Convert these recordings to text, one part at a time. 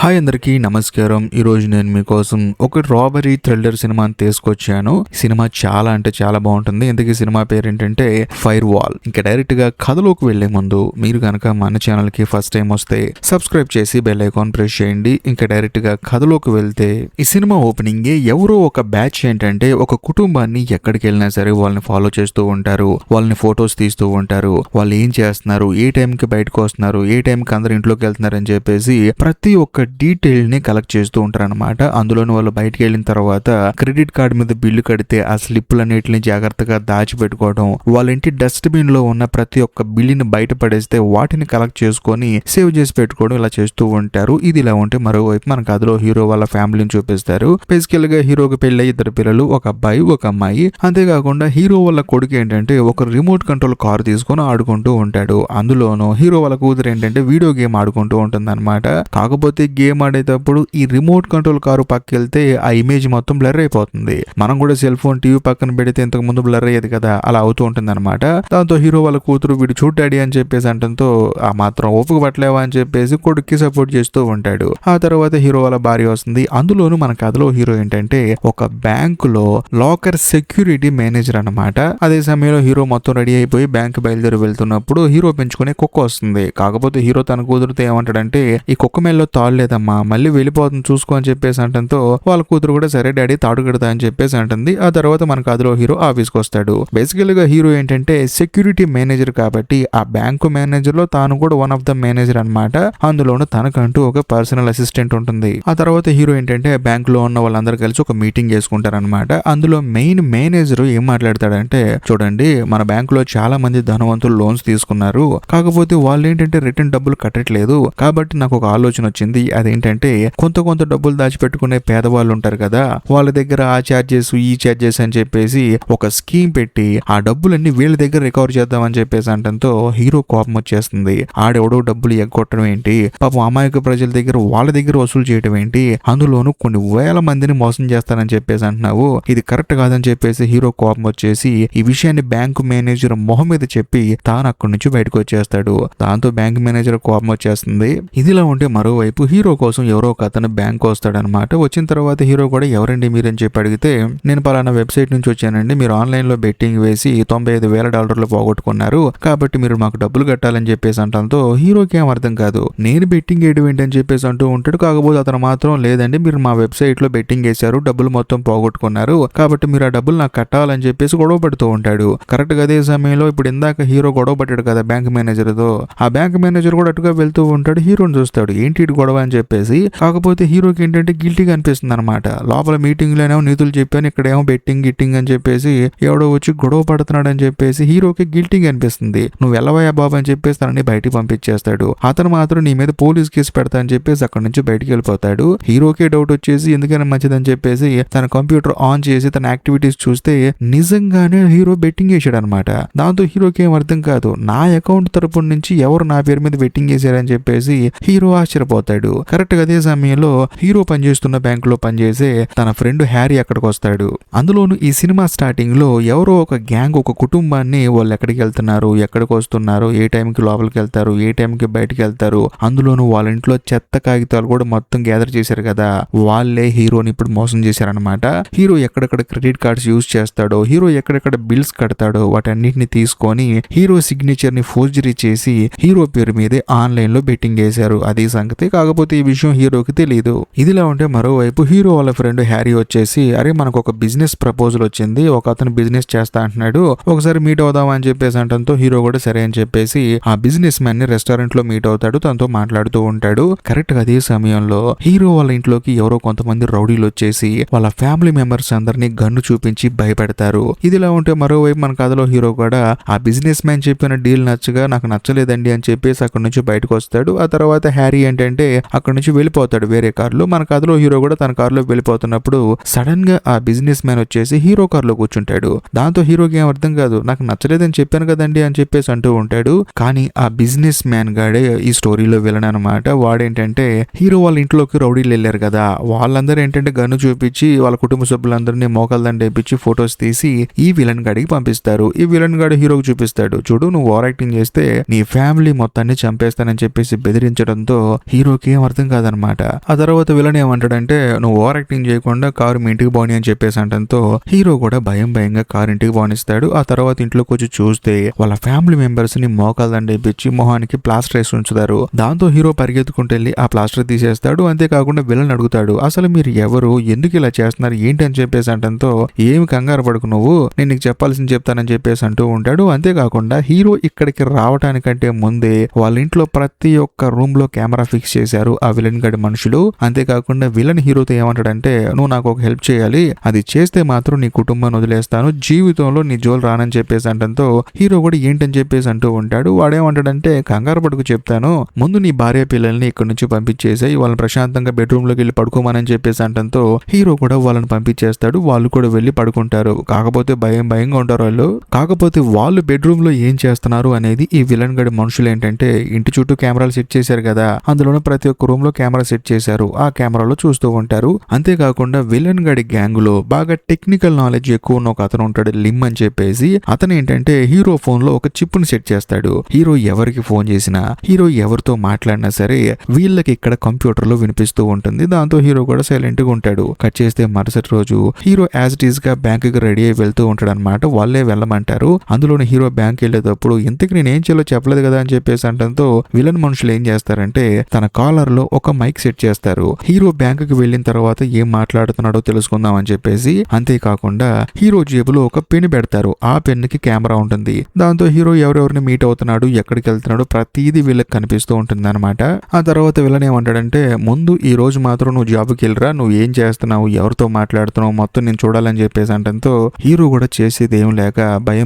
Hi అందరికీ నమస్కారం. ఈరోజు నేను మీకోసం ఒక రాబరీ థ్రిల్లర్ సినిమాని తీసుకొచ్చాను. సినిమా చాలా అంటే చాలా బాగుంటుంది. ఇంతకీ సినిమా పేరు ఏంటంటే ఫైర్ వాల్. ఇంకా డైరెక్ట్ గా కథలోకి వెళ్లే ముందు మీరు కనుక మన ఛానల్ కి ఫస్ట్ టైం వస్తే సబ్స్క్రైబ్ చేసి బెల్ ఐకాన్ ప్రెస్ చేయండి. ఇంకా డైరెక్ట్ గా కథలోకి వెళ్తే ఈ సినిమా ఓపెనింగ్ ఎవరో ఒక బ్యాచ్ ఏంటంటే ఒక కుటుంబాన్ని ఎక్కడికి వెళ్ళినా సరే వాళ్ళని ఫాలో చేస్తూ ఉంటారు. వాళ్ళని ఫొటోస్ తీస్తూ ఉంటారు. వాళ్ళు ఏం చేస్తున్నారు, ఏ టైంకి బయటకు వస్తున్నారు, ఏ టైంకి అందరు ఇంట్లోకి వెళ్తున్నారు అని చెప్పేసి ప్రతి ఒక్క డీటెయిల్ ని కలెక్ట్ చేస్తూ ఉంటారు అనమాట. అందులోని వాళ్ళు బయటకు వెళ్ళిన తర్వాత క్రెడిట్ కార్డు మీద బిల్లు కడితే ఆ స్లిప్పులన్నిటిని జాగ్రత్తగా దాచిపెట్టుకోవడం, వాళ్ళ ఇంటి డస్ట్బిన్ లో ఉన్న ప్రతి ఒక్క బిల్లుని బయట పడేస్తే వాటిని కలెక్ట్ చేసుకొని సేవ్ చేసి పెట్టుకోవడం ఇలా చేస్తూ ఉంటారు. ఇది ఇలా ఉంటే మరోవైపు మన కథలో హీరో వాళ్ళ ఫ్యామిలీని చూపిస్తారు. బేసికల్ గా హీరోకి పెళ్ళి 2 పిల్లలు, ఒక అబ్బాయి ఒక అమ్మాయి. అంతేకాకుండా హీరో వాళ్ళ కొడుకు ఏంటంటే ఒక రిమోట్ కంట్రోల్ కార్ తీసుకొని ఆడుకుంటూ ఉంటాడు. అందులోనూ హీరో వాళ్ళ కూతురు ఏంటంటే వీడియో గేమ్ ఆడుకుంటూ ఉంటుంది అనమాట. కాకపోతే గేమ్ ఆడేటప్పుడు ఈ రిమోట్ కంట్రోల్ కారు పక్కెళ్తే ఆ ఇమేజ్ మొత్తం బ్లర్ అయిపోతుంది. మనం కూడా సెల్ ఫోన్ టీవీ పక్కన పెడితే ఇంతకు ముందు బ్లర్ అయ్యేది కదా, అలా అవుతూ ఉంటుంది అనమాట. దాంతో హీరో వాళ్ళ కూతురు వీడు చూడ్ డాడీ అని చెప్పేసి అంటంతో ఆ మాత్రం ఓపిక పట్టలేవా అని చెప్పేసి కొడుక్కి సపోర్ట్ చేస్తూ ఉంటాడు. ఆ తర్వాత హీరో వాళ్ళ భార్య వస్తుంది. అందులోనూ మన కథలో హీరో ఏంటంటే ఒక బ్యాంకులో లాకర్ సెక్యూరిటీ మేనేజర్ అనమాట. అదే సమయంలో హీరో మొత్తం రెడీ అయిపోయి బ్యాంక్ బయలుదేరి వెళ్తున్నప్పుడు హీరో పెంచుకునే కుక్క వస్తుంది. కాకపోతే హీరో తన కూతురుతో ఏమంటాడంటే ఈ కుక్క మేల్లో తాళ్ళు లేదమ్మా, మళ్ళీ వెళ్ళిపోతుంది చూసుకో అని చెప్పేసి అంటంతో వాళ్ళ కూతురు కూడా సరే డాడీ తాడు కడతా అని చెప్పేసి అంటుంది. ఆ తర్వాత మన కథలో హీరో ఆఫీస్కి వస్తాడు. బేసికల్ గా హీరో ఏంటంటే సెక్యూరిటీ మేనేజర్ కాబట్టి ఆ బ్యాంకు మేనేజర్ లో తాను కూడా వన్ ఆఫ్ ద మేనేజర్ అనమాట. అందులోనూ తనకంటూ ఒక పర్సనల్ అసిస్టెంట్ ఉంటుంది. ఆ తర్వాత హీరో ఏంటంటే బ్యాంక్ లో ఉన్న వాళ్ళందరూ కలిసి ఒక మీటింగ్ చేసుకుంటారనమాట. అందులో మెయిన్ మేనేజర్ ఏం మాట్లాడతాడంటే, చూడండి మన బ్యాంక్ లో చాలా మంది ధనవంతులు లోన్స్ తీసుకున్నారు, కాకపోతే వాళ్ళు ఏంటంటే రిటర్న్ డబ్బులు కట్టట్లేదు. కాబట్టి నాకు ఒక ఆలోచన వచ్చింది. అదేంటంటే కొంత డబ్బులు దాచిపెట్టుకునే పేదవాళ్ళు ఉంటారు కదా, వాళ్ళ దగ్గర ఆ ఛార్జెస్ ఈ ఛార్జెస్ అని చెప్పేసి ఒక స్కీమ్ పెట్టి ఆ డబ్బులన్నీ వీళ్ళ దగ్గర రికవర్ చేద్దామని చెప్పేసి అంటంతో హీరో కోపం వచ్చేస్తుంది. ఆడెవడో డబ్బులు ఎగ్గొట్టడం ఏంటి, పాపం అమాయక ప్రజల దగ్గర వాళ్ళ దగ్గర వసూలు చేయడం ఏంటి, అందులోనూ కొన్ని వేల మందిని మోసం చేస్తానని చెప్పేసి అంటున్నావు, ఇది కరెక్ట్ కాదని చెప్పేసి హీరో కోపం వచ్చేసి ఈ విషయాన్ని బ్యాంకు మేనేజర్ మొహం మీద చెప్పి తాను అక్కడి నుంచి బయటకు వచ్చేస్తాడు. దాంతో బ్యాంక్ మేనేజర్ కోపం వచ్చేస్తుంది. ఇదిలా ఉంటే మరోవైపు హీరో కోసం ఎవరో ఒక అతను బ్యాంక్ వస్తాడనమాట. వచ్చిన తర్వాత హీరో కూడా ఎవరండి మీరని చెప్పి అడిగితే, నేను పలానా వెబ్సైట్ నుంచి వచ్చానండి, మీరు ఆన్లైన్ లో బెట్టింగ్ వేసి $95,000 పోగొట్టుకున్నారు, కాబట్టి మీరు మాకు డబ్బులు కట్టాలని చెప్పేసి అంటంతో హీరోకి ఏం అర్థం కాదు. నేను బెట్టింగ్ వేయడం ఏంటని చెప్పేసి అంటూ ఉంటాడు. కాకపోతే అతను మాత్రం లేదండి, మీరు మా వెబ్సైట్ లో బెట్టింగ్ వేశారు, డబ్బులు మొత్తం పోగొట్టుకున్నారు, కాబట్టి మీరు ఆ డబ్బులు నాకు కట్టాలని చెప్పేసి గొడవ పడుతూ ఉంటాడు. కరెక్ట్ గా అదే సమయంలో ఇప్పుడు ఇందాక హీరో గొడవ పట్టాడు కదా బ్యాంక్ మేనేజర్ తో, ఆ బ్యాంక్ మేనేజర్ కూడా అటుగా వెళ్తూ ఉంటాడు. హీరోని చూస్తాడు, ఏంటి గొడవ అని చెప్పేసి. కాకపోతే హీరోకి ఏంటంటే గిల్టీగా అనిపిస్తుంది అనమాట. లోపల మీటింగ్ లోనేమో నీతులు చెప్పాను, ఇక్కడేమో బెట్టింగ్ గిట్టింగ్ అని చెప్పేసి ఎవడో వచ్చి గొడవ పడుతున్నాడు అని చెప్పేసి హీరోకి గిల్టీగా అనిపిస్తుంది. నువ్వు వెళ్ళవయ్యా బాబు అని చెప్పేసి తనని బయటికి పంపించేస్తాడు. అతను మాత్రం నీ మీద పోలీస్ కేసు పెడతా అని చెప్పేసి అక్కడి నుంచి బయటికి వెళ్ళిపోతాడు. హీరోకే డౌట్ వచ్చేసి ఎందుకైనా మంచిదని చెప్పేసి తన కంప్యూటర్ ఆన్ చేసి తన యాక్టివిటీస్ చూస్తే నిజంగానే హీరో బెట్టింగ్ వేసాడు అనమాట. దాంతో హీరోకి ఏం అర్థం కాదు, నా అకౌంట్ తరపున నుంచి ఎవరు నా పేరు మీద బెట్టింగ్ వేసారని చెప్పేసి హీరో ఆశ్చర్యపోతాడు. కరెక్ట్ గా అదే సమయంలో హీరో పనిచేస్తున్న బ్యాంక్ లో పనిచేసే తన ఫ్రెండ్ హ్యారీ అక్కడికి వస్తాడు. అందులోను ఈ సినిమా స్టార్టింగ్ లో ఎవరో ఒక గ్యాంగ్ ఒక కుటుంబాన్ని వాళ్ళు ఎక్కడికి వెళ్తున్నారు, ఎక్కడికి వస్తున్నారు, ఏ టైంకి లోపలికి వెళ్తారు, ఏ టైంకి బయటికి వెళ్తారు, అందులోను వాళ్ళ ఇంట్లో చెత్త కాగితాలు కూడా మొత్తం గ్యాదర్ చేశారు కదా, వాళ్ళే హీరోని ఇప్పుడు మోసం చేశారనమాట. హీరో ఎక్కడెక్కడ క్రెడిట్ కార్డ్స్ యూజ్ చేస్తాడో, హీరో ఎక్కడెక్కడ బిల్స్ కడతాడో వాటన్నిటిని తీసుకొని హీరో సిగ్నేచర్ ని ఫోర్జరీ చేసి హీరో పేరు మీదే ఆన్లైన్ లో బెట్టింగ్ వేశారు. అది సంగతి. కాకపోతే ఈ విషయం హీరోకి తెలియదు. ఇదిలా ఉంటే మరోవైపు హీరో వాళ్ళ ఫ్రెండ్ హ్యారీ వచ్చేసి, అరే మనకు ఒక బిజినెస్ ప్రపోజల్ వచ్చింది, ఒక అతను బిజినెస్ చేస్తా అంటున్నాడు, ఒకసారి మీట్ అవుదాం అని చెప్పేసి అంటంతో హీరో కూడా సరే అని చెప్పేసి ఆ బిజినెస్ మ్యాన్ ని రెస్టారెంట్ లో మీట్ అవుతాడు. తనతో మాట్లాడుతూ ఉంటాడు. కరెక్ట్ గా అదే సమయంలో హీరో వాళ్ళ ఇంట్లోకి ఎవరో కొంతమంది రౌడీలు వచ్చేసి వాళ్ళ ఫ్యామిలీ మెంబర్స్ అందరినీ గన్ను చూపించి భయపెడతారు. ఇదిలా ఉంటే మరోవైపు మన కథలో హీరో కూడా ఆ బిజినెస్ మ్యాన్ చెప్పిన డీల్ నచ్చగా నాకు నచ్చలేదండి అని చెప్పేసి అక్కడ నుంచి బయటకు వస్తాడు. ఆ తర్వాత హ్యారీ ఏంటంటే అక్కడ నుంచి వెళ్ళిపోతాడు వేరే కార్లో. మన కథలో హీరో కూడా తన కారులో వెళ్ళిపోతున్నప్పుడు సడన్ గా ఆ బిజినెస్ మ్యాన్ వచ్చేసి హీరో కార్లో కూర్చుంటాడు. దాంతో హీరోకి ఏం అర్థం కాదు, నాకు నచ్చలేదని చెప్పాను కదండి అని చెప్పేసి అంటూ ఉంటాడు. కానీ ఆ బిజినెస్ మ్యాన్ గాడే ఈ స్టోరీలో విలన్ అనమాట. వాడేంటంటే హీరో వాళ్ళ ఇంట్లోకి రౌడీలు వెళ్ళారు కదా, వాళ్ళందరూ ఏంటంటే గన్ను చూపించి వాళ్ళ కుటుంబ సభ్యులందరినీ మోకాళ్ళ వేయించి ఫొటోస్ తీసి ఈ విలన్ గాడికి పంపిస్తారు. ఈ విలన్ గాడు హీరోకి చూపిస్తాడు, చూడు నువ్వు ఓవర్ యాక్టింగ్ చేస్తే నీ ఫ్యామిలీ మొత్తాన్ని చంపేస్తానని చెప్పేసి బెదిరించడంతో హీరోకి ఏం అర్థం కాదనమాట. ఆ తర్వాత విలన్ ఏమంటాడంటే నువ్వు ఓవర్ యాక్టింగ్ చేయకుండా కారు మీ ఇంటికి పోనీ అని చెప్పేసి అంటంతో హీరో కూడా భయంగా కారు ఇంటికి పోనిస్తాడు. ఆ తర్వాత ఇంట్లోకి వచ్చి చూస్తే వాళ్ళ ఫ్యామిలీ మెంబర్స్ ని మోకాళ్ళండి ఇప్పించి మొహానికి ప్లాస్టర్ వేసి ఉంచుతారు. దాంతో హీరో పరిగెత్తుకుంటూ వెళ్ళి ఆ ప్లాస్టర్ తీసేస్తాడు. అంతేకాకుండా విలన్ అడుగుతాడు అసలు మీరు ఎవరు, ఎందుకు ఇలా చేస్తున్నారు ఏంటి అని చెప్పేసి అంటంతో ఏమి కంగారు పడుకు నువ్వు, నేను నీకు చెప్పాల్సింది చెప్తానని చెప్పేసి అంటూ ఉంటాడు. అంతేకాకుండా హీరో ఇక్కడికి రావటానికంటే ముందే వాళ్ళ ఇంట్లో ప్రతి ఒక్క రూమ్ లో కెమెరా ఫిక్స్ చేశారు ఆ విలన్ గడి మనుషులు. అంతేకాకుండా విలన్ హీరోతో ఏమంటాడంటే నువ్వు నాకు ఒక హెల్ప్ చేయాలి, అది చేస్తే మాత్రం నీ కుటుంబాన్ని వదిలేస్తాను, జీవితంలో నీ జోలు రానని చెప్పేసి అంటంతో హీరో కూడా ఏంటని చెప్పేసి అంటూ ఉంటాడు. వాడేమంటాడంటే కంగారు పడుకు చెప్తాను, ముందు నీ భార్య పిల్లల్ని ఇక్కడ నుంచి పంపించేసాయి, వాళ్ళని ప్రశాంతంగా బెడ్రూమ్ లోకి వెళ్ళి పడుకోమని చెప్పేసి అంటంతో హీరో కూడా వాళ్ళని పంపించేస్తాడు. వాళ్ళు కూడా వెళ్ళి పడుకుంటారు. కాకపోతే భయంగా ఉంటారు వాళ్ళు. కాకపోతే వాళ్ళు బెడ్రూమ్ లో ఏం చేస్తున్నారు అనేది ఈ విలన్ గడి మనుషులు ఏంటంటే ఇంటి చుట్టూ కెమెరాలు సెట్ చేశారు కదా, అందులోనే ప్రతి ఒక్క రూమ్ లో కెమెరా సెట్ చేశారు. ఆ కెమెరాలో చూస్తూ ఉంటారు. అంతేకాకుండా విలన్ గడి గ్యాంగ్ లో బాగా టెక్నికల్ నాలెడ్జ్ ఎక్కువ ఉన్న ఒక అతను ఉంటాడు లిమ్ అని చెప్పేసి. అతను ఏంటంటే హీరో ఫోన్ లో ఒక చిప్ ని సెట్ చేస్తాడు. హీరో ఎవరికి ఫోన్ చేసినా, హీరో ఎవరితో మాట్లాడినా సరే వీళ్ళకి ఇక్కడ కంప్యూటర్ లో వినిపిస్తూ ఉంటుంది. దాంతో హీరో కూడా సైలెంట్ గా ఉంటాడు. కట్ చేస్తే మరుసటి రోజు హీరో యాజ్ ఇట్ ఈస్ గా బ్యాంక్ కి రెడీ అయి వెళ్తూ ఉంటాడు అనమాట. వాళ్ళే వెళ్ళమంటారు. అందులోని హీరో బ్యాంక్ వెళ్ళేటప్పుడు ఇంతకు నేను ఏం చేయాలో చెప్పలేదు కదా అని చెప్పేసి అంటంతో విలన్ మనుషులు ఏం చేస్తారంటే తన కాలర్ లో ఒక మైక్ సెట్ చేస్తారు. హీరో బ్యాంక్ కి వెళ్ళిన తర్వాత ఏం మాట్లాడుతున్నాడో తెలుసుకుందాం అని చెప్పేసి. అంతేకాకుండా హీరో జేబులో ఒక పెన్ పెడతారు. ఆ పెన్ కి కెమెరా ఉంటుంది. దాంతో హీరో ఎవరెవరిని మీట్ అవుతున్నాడు, ఎక్కడికి వెళ్తున్నాడు ప్రతిదీ వీళ్ళకి కనిపిస్తూ ఉంటుంది అనమాట. ఆ తర్వాత విలన్ ఏమంటాడంటే ముందు ఈ రోజు మాత్రం నువ్వు జాబ్కి వెళ్ళరా, నువ్వు ఏం చేస్తున్నావు, ఎవరితో మాట్లాడుతున్నావు మొత్తం నేను చూడాలని చెప్పేసి అంటంతో హీరో కూడా చేసేది ఏం లేక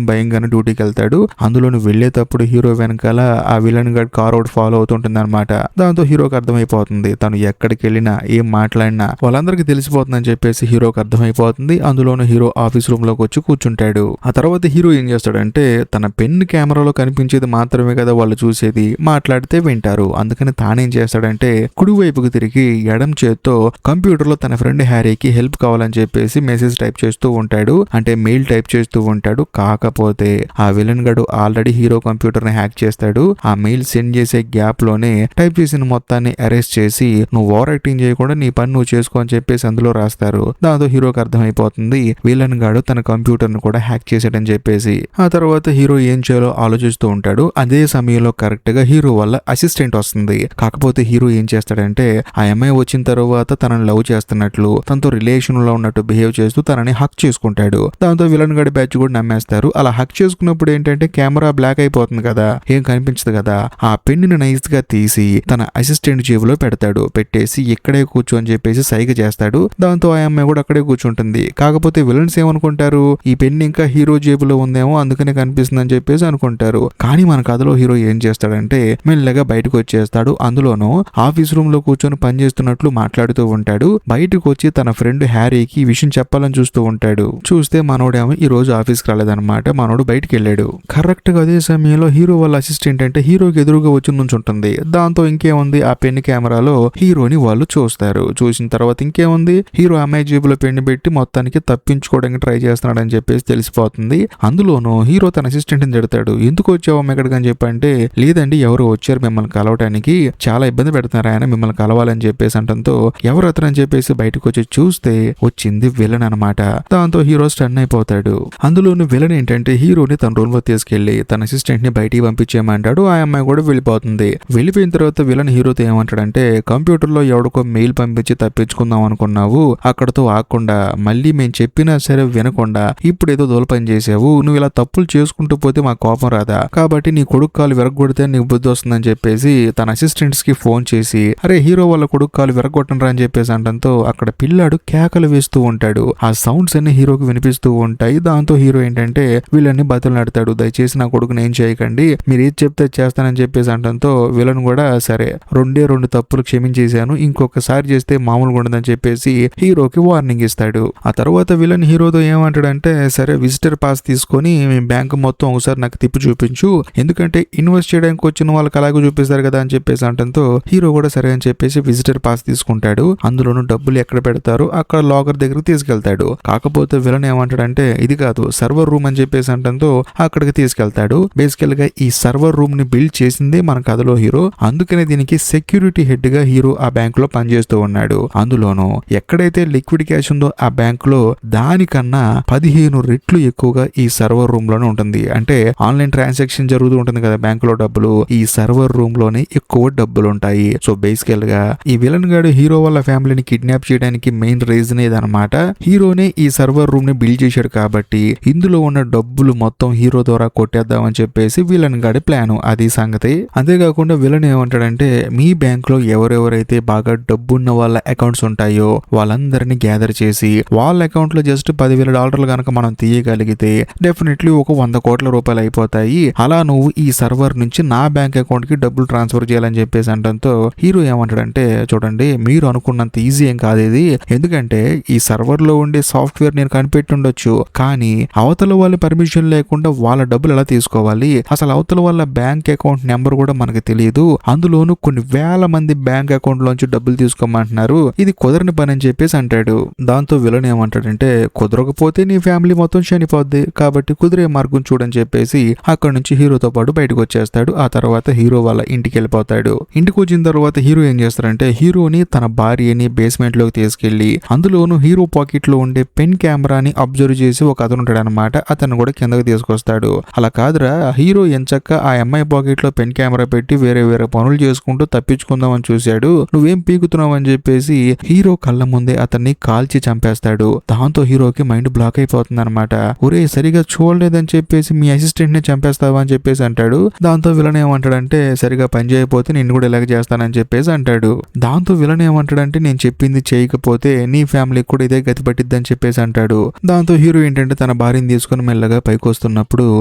భయంగానే డ్యూటీకి వెళ్తాడు. అందులోని వెళ్లేటప్పుడు హీరో వెనకాల ఆ విలన్ గడ్ కార్ అవుట్ ఫాలో అవుతుంటుంది అనమాట. దాంతో హీరోకి అర్థమైపోతుంది తను ఎక్కడికి వెళ్ళినా ఏం మాట్లాడినా వాళ్ళందరికీ తెలిసిపోతుందని చెప్పేసి హీరోకి అర్థమైపోతుంది. అందులోను హీరో ఆఫీస్ రూమ్ లోకి వచ్చి కూర్చుంటాడు. ఆ తర్వాత హీరో ఏం చేస్తాడంటే తన పెన్ కెమెరాలో కనిపించేది మాత్రమే కదా వాళ్ళు చూసేది, మాట్లాడితే వింటారు. అందుకని తానేం చేస్తాడంటే కుడివైపుకి తిరిగి ఎడం చేత్తో కంప్యూటర్ లో తన ఫ్రెండ్ హ్యారీకి హెల్ప్ కావాలని చెప్పేసి మెసేజ్ టైప్ చేస్తూ ఉంటాడు. అంటే మెయిల్ టైప్ చేస్తూ ఉంటాడు. కాకపోతే ఆ విలన్ గడు ఆల్రెడీ హీరో కంప్యూటర్ ని హ్యాక్ చేస్తాడు. ఆ మెయిల్ సెండ్ చేసే గ్యాప్ లోనే టైప్ చేసిన మొత్తాన్ని అరెస్ట్ చేసి నువ్వు ఓవర్ యాక్టింగ్ చేయకుండా నీ పని నువ్వు చేసుకో అని చెప్పేసి అందులో రాస్తారు. దాంతో హీరోకి అర్థమైపోతుంది విలన్ గాడు తన కంప్యూటర్ ను కూడా హ్యాక్ చేసాడని చెప్పేసి. ఆ తర్వాత హీరో ఏం చేయాలో ఆలోచిస్తూ ఉంటాడు. అదే సమయంలో కరెక్ట్ గా హీరో వల్ల అసిస్టెంట్ వస్తుంది. కాకపోతే హీరో ఏం చేస్తాడంటే ఆ అమ్మాయి వచ్చిన తర్వాత తనని లవ్ చేస్తున్నట్లు, తనతో రిలేషన్ లో ఉన్నట్టు బిహేవ్ చేస్తూ తనని హక్ చేసుకుంటాడు. దాంతో విలన్ గడి బ్యాచ్ కూడా నమ్మేస్తారు. అలా హక్ చేసుకున్నప్పుడు ఏంటంటే కెమెరా బ్లాక్ అయిపోతుంది కదా, ఏం కనిపించదు కదా. ఆ పెన్ ని నైస్ గా తీసి తన అసిస్టెంట్ జేబులో పెడతాడు. పెట్టేసి ఇక్కడే కూర్చో అని చెప్పేసి సైగ చేస్తాడు. దాంతో ఆ అమ్మాయి కూడా అక్కడే కూర్చుంటుంది. కాకపోతే విలన్స్ ఏమనుకుంటారు ఈ పెన్ ఇంకా హీరో జేబులో ఉందేమో అందుకనే కనిపిస్తుంది అని చెప్పేసి అనుకుంటారు. కానీ మన కథలో హీరో ఏం చేస్తాడంటే మెల్లగా బయటకు వచ్చేస్తాడు. అందులోనూ ఆఫీస్ రూమ్ లో కూర్చొని పనిచేస్తున్నట్లు మాట్లాడుతూ ఉంటాడు. బయటకు వచ్చి తన ఫ్రెండ్ హ్యారీకి ఈ విషయం చెప్పాలని చూస్తూ ఉంటాడు. చూస్తే మనోడేమో ఈ రోజు ఆఫీస్ కి రాలేదన్నమాట. మనోడు బయటికి వెళ్ళాడు. కరెక్ట్ గా అదే సమయంలో హీరో వాళ్ళ అసిస్టెంట్ అంటే హీరోకి ఎదురుగా వచ్చి నుంచుంటుంది. దాంతో ఇంకేముంది ఆ పెన్ కెమెరాలో హీరోని వాళ్ళు చూస్తారు. చూసిన తర్వాత ఇంకేముంది హీరో అమ్మాయి జేబులో పెన్ను పెట్టి మొత్తానికి తప్పించుకోవడానికి ట్రై చేస్తున్నాడని చెప్పేసి తెలిసిపోతుంది. అందులోనూ హీరో తన అసిస్టెంట్ ని తిడతాడు. ఎందుకు వచ్చావు ఎక్కడికి అని చెప్పంటే లేదండి ఎవరు వచ్చారు మిమ్మల్ని కలవటానికి, చాలా ఇబ్బంది పెడుతున్నారు ఆయన మిమ్మల్ని కలవాలని చెప్పేసి అంటంతో ఎవరు అతను అని చెప్పేసి బయటకు వచ్చి చూస్తే వచ్చింది విలన్ అనమాట. దాంతో హీరో స్టన్ అయిపోతాడు. అందులోని విలన్ ఏంటంటే హీరోని తన రూమ్ లో తీసుకెళ్లి తన అసిస్టెంట్ ని బయటికి పంపించేయమంటాడు. ఆ అమ్మాయి కూడా వెళ్ళిపోతుంది. వెళ్ళిపోయిన తర్వాత విలన్ హీరోతో ఏమంటాడంటే కంప్యూటర్ లో ఎవడికో మెయిల్ పంపించి తప్పించుకుందాం అనుకున్నావు, అక్కడతో ఆగకుండా మళ్ళీ మేము చెప్పినా సరే వినకుండా ఇప్పుడు ఏదో దోల పని చేసావు, నువ్వు ఇలా తప్పులు చేసుకుంటూ పోతే మా కోపం రాదా, కాబట్టి నీ కొడుకు కాలు విరగొడితే నీకు బుద్ధి వస్తుందని చెప్పేసి తన అసిస్టెంట్స్ కి ఫోన్ చేసి అరే హీరో వాళ్ళ కొడుకు కాలు విరగొట్టనరా అని చెప్పేసి అంటంతో అక్కడ పిల్లాడు కేకలు వేస్తూ ఉంటాడు. ఆ సౌండ్స్ అన్ని హీరోకి వినిపిస్తూ ఉంటాయి. దాంతో హీరో ఏంటంటే వీళ్ళని బతులాడతాడు, దయచేసి నా కొడుకుని ఏం చేయకండి, మీరు ఏది చెప్తే చేస్తానని చెప్పేసి అంటంతో విలన్ కూడా సరే రెండు తప్పులు క్షమించేశాను, ఇంకొకసారి చేస్తే మామూలుగా ఉండదని చెప్పేసి హీరోకి వార్నింగ్ ఇస్తాడు. ఆ తర్వాత విలన్ హీరోతో ఏమంటాడంటే సరే విజిటర్ పాస్ తీసుకొని మీ బ్యాంక్ మొత్తం ఒకసారి నాకు తిప్పి చూపించు, ఎందుకంటే ఇన్వెస్ట్ చేయడానికి వచ్చిన వాళ్ళకి అలాగే చూపిస్తారు కదా అని చెప్పేసి అంటంతో హీరో కూడా సరే అని చెప్పేసి విజిటర్ పాస్ తీసుకుంటాడు. అందులోనూ డబ్బులు ఎక్కడ పెడతారో అక్కడ లాకర్ దగ్గర తీసుకెళ్తాడు. కాకపోతే విలన్ ఏమంటాడంటే ఇది కాదు సర్వర్ రూమ్ అని చెప్పేసి అంటంతో అక్కడికి తీసుకెళ్తాడు. బేసికల్ గా ఈ సర్వర్ రూమ్ ని బిల్డ్ చేసిందే మన కథలో హీరో, అందుకనే దీనికి సెక్యూరిటీ సెక్యూరిటీ హెడ్ గా హీరో ఆ బ్యాంక్ లో పనిచేస్తూ ఉన్నాడు. అందులోనూ ఎక్కడైతే లిక్విడ్ క్యాష్ ఉందో ఆ బ్యాంక్ లో దానికన్నా 15 రెట్లు ఎక్కువగా ఈ సర్వర్ రూమ్ లోనే ఉంటుంది. అంటే ఆన్లైన్ ట్రాన్సాక్షన్ జరుగుతూ ఉంటుంది కదా బ్యాంక్ లో డబ్బులు, ఈ సర్వర్ రూమ్ లోనే ఎక్కువ డబ్బులు ఉంటాయి. సో బేసికల్ గా ఈ విలన్ గాడు హీరో వాళ్ళ ఫ్యామిలీని కిడ్నాప్ చేయడానికి మెయిన్ రీజన్ ఇదనమాట. హీరోనే ఈ సర్వర్ రూమ్ ని బిల్డ్ చేశాడు కాబట్టి ఇందులో ఉన్న డబ్బులు మొత్తం హీరో ద్వారా కొట్టేద్దామని చెప్పేసి విలన్ గాడి ప్లాన్. అది సంగతి. అంతేకాకుండా విలన్ ఏమంటాడంటే మీ బ్యాంక్ లో ఎవరెవరైతే బాగా డబ్బున్న వాళ్ళ అకౌంట్స్ ఉంటాయో వాళ్ళందరినీ గ్యాదర్ చేసి వాళ్ళ అకౌంట్ లో జస్ట్ $10,000 కనుక మనం తీయగలిగితే డెఫినెట్లీ ఒక 100 కోట్ల రూపాయలు అయిపోతాయి. అలా నువ్వు ఈ సర్వర్ నుంచి నా బ్యాంక్ అకౌంట్ కి డబ్బులు ట్రాన్స్ఫర్ చేయాలని చెప్పేసి అంటంతో హీరో ఏమంటాడంటే చూడండి మీరు అనుకున్నంత ఈజీ ఏం కాదు ఇది. ఎందుకంటే ఈ సర్వర్ లో ఉండే సాఫ్ట్వేర్ నేను కనిపెట్టి ఉండొచ్చు, కానీ అవతల వాళ్ళ పర్మిషన్ లేకుండా వాళ్ళ డబ్బులు ఎలా తీసుకోవాలి, అసలు అవతల వాళ్ళ బ్యాంక్ అకౌంట్ నెంబర్ కూడా మనకు తెలియదు, అందులోనూ కొన్ని వేల మంది బ్యాంక్ అకౌంట్ లోంచి డబ్బులు తీసుకోమంటున్నారు, ఇది కుదరని పని అని చెప్పేసి అంటాడు. దాంతో విలన్ ఏమంటాడంటే కుదరకపోతే నీ ఫ్యామిలీ మొత్తం చనిపోద్ది, కాబట్టి కుదిరే మార్గం చూడని చెప్పేసి అక్కడ నుంచి హీరోతో పాటు బయటకు వచ్చేస్తాడు. ఆ తర్వాత హీరో వాళ్ళ ఇంటికి వెళ్ళిపోతాడు. ఇంటికి వచ్చిన తర్వాత హీరో ఏం చేస్తాడంటే హీరోని తన భార్యని బేస్మెంట్ లోకి తీసుకెళ్లి అందులోనూ హీరో పాకెట్ లో ఉండే పెన్ కెమెరాని అబ్జర్వ్ చేసి ఒక అతను ఉంటాడు అనమాట, అతను కూడా కిందకి తీసుకొస్తాడు. అలా కాదురా హీరో ఎంచక్క ఆ అమ్మాయి పాకెట్ లో పెన్ కెమెరా పెట్టి వేరే వేరే పనులు చేసుకుంటూ తప్పించుకుందామని చూశాడు, నువ్వేం పీకుతున్నావు అని చెప్పేసి హీరో కళ్ళ ముందే అతన్ని కాల్చి చంపేస్తాడు. దాంతో హీరోకి మైండ్ బ్లాక్ అయిపోతుంది అనమాట. ఒరే సరిగా చూడలేదని చెప్పేసి మీ అసిస్టెంట్ ని చంపేస్తావా అని చెప్పేసి అంటాడు. దాంతో విలన్ ఏమంటాడంటే సరిగా పని చేయకపోతే నిన్ను కూడా ఇలాగ చేస్తానని చెప్పేసి అంటాడు. దాంతో విలన్ ఏమంటాడంటే నేను చెప్పింది చేయకపోతే నీ ఫ్యామిలీకి కూడా ఇదే గతి పట్టిద్దని చెప్పేసి అంటాడు. దాంతో హీరో ఏంటంటే తన భార్యని తీసుకుని మెల్లగా పైకి వస్తున్నప్పుడు